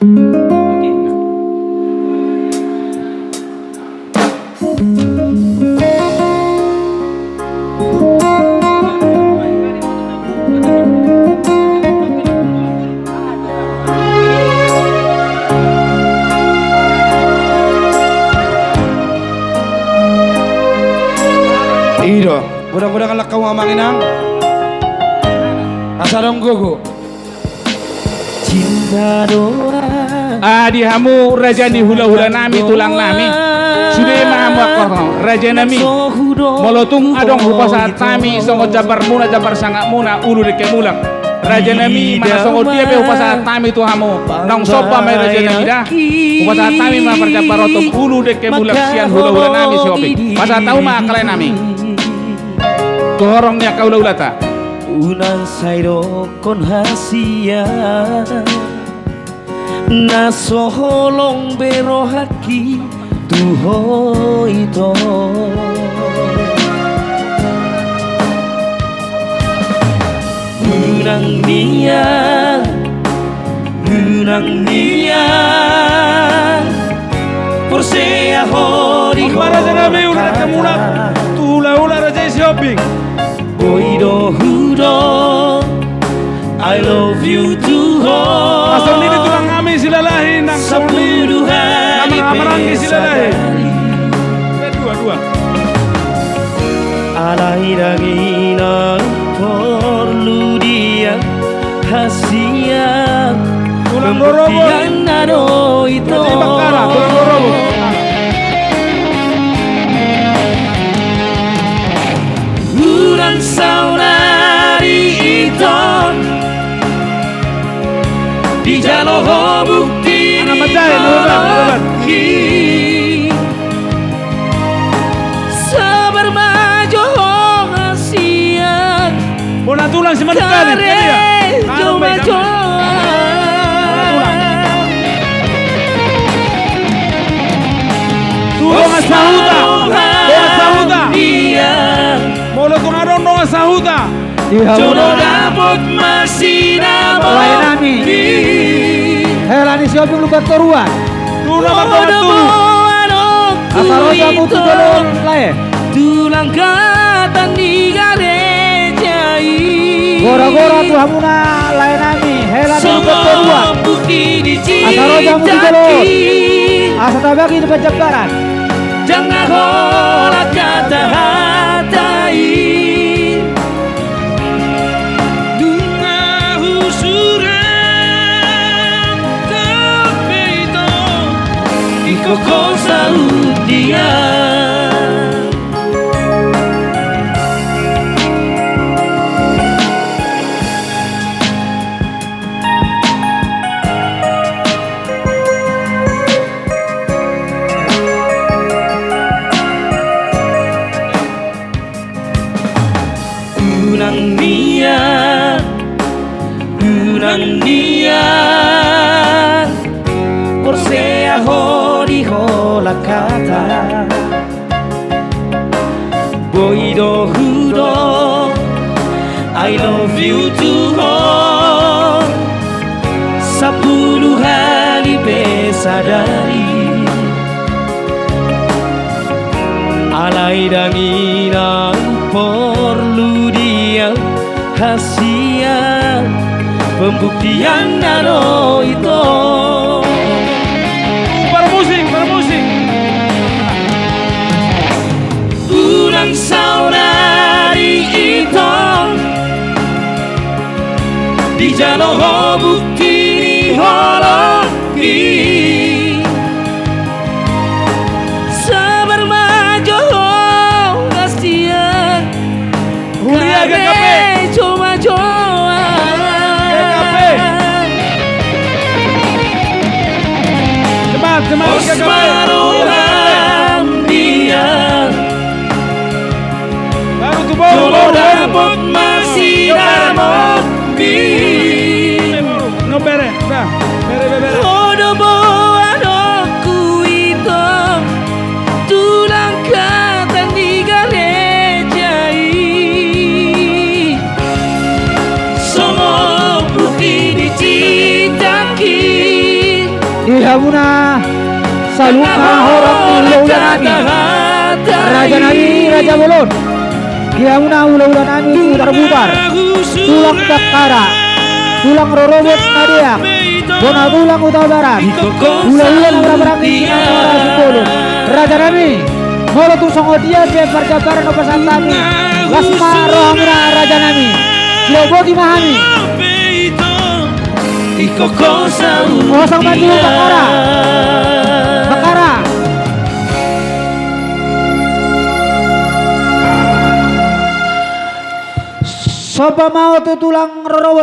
Iro, budak-budak kalau kamu ngomongin nang asal gogo. Cinta doa. Di hamu raja ni hula-hula nami tulang nami. Sudah mahamu akorno raja nami. Molotung adong rupa saat nami songo jabar muna jabar sangat muna ulu deke mulak. Raja nami mana songo dia be rupa saat nami tu hamu. Nang sopa mai raja nami dah. Rupa saat nami mana perjabar rotok ulu deke mulak sian hula-hula nami siopi. Masa tahu mah kalian nami. Tuhorongnya kau laulata. Unang sairo kon hasia naso holong bero haki tuho ito unang niya Porsea hori Para jangan ulah kemunak tula raja shopping. Boido hudo I love you too Asal ini tulang kami silalahin nang sepuluh hari nama-nama silalahin. Dua. Alahirangina perlu dia hasia Tulang dorobo. pembuktian nado itu Raja Bakara, tulang dorobo. Urang saudari itu di jaloh bukti Anak macai, nubat. sabar maju hasia Bona tulang si Madukani. maju Tulang asahuta. Molo kung adong dong asahuta. jodoh dapat masih Lain nami. Helani sioping lupa toruan. Tuna matulog. Asarosa mutu dolong lae. tulang katan di garejai Gora-gora tu hamuna lain nami. Helani lupa toruan. bukti Asarosa mutu dolong. dicintaki Asa tabaki di penjagaran. jangan holat kata hatai dunga husuran kebeito ikoko salut dia unang niya Porsea hori hola kata boido hudo I love you too sepuluh hari besadari alai dangina perlu dia hasia pembuktian nado itu Para musik. unang saudari itu di jaloh bukti hologi sabar maju hasia Huria GKP. cuma Cemat Osmaruhan dia Baru tu jodoh baru. dapat masih dapat di No bere. Dah. Bere. jodoh bodohku itu tulang katan di garejai semua bukti dicintaki Gihamuna saluna horang ula-ula nami Raja nami Raja Bolon. Gihamuna ula-ula nami putar-putar. Tulang Bakara, tulang Rorobot Nadiak, Bona tulang Utara Barat. Ula-ula nabra-brang Sinara Sipolon. Raja nami molo tu songo dia be perjabaran opasan tami. Lasma rohamuna Raja nami. Loboti mahami. Kosong maju Bakara. Bakara. Soba mau tu tulang Rorobot.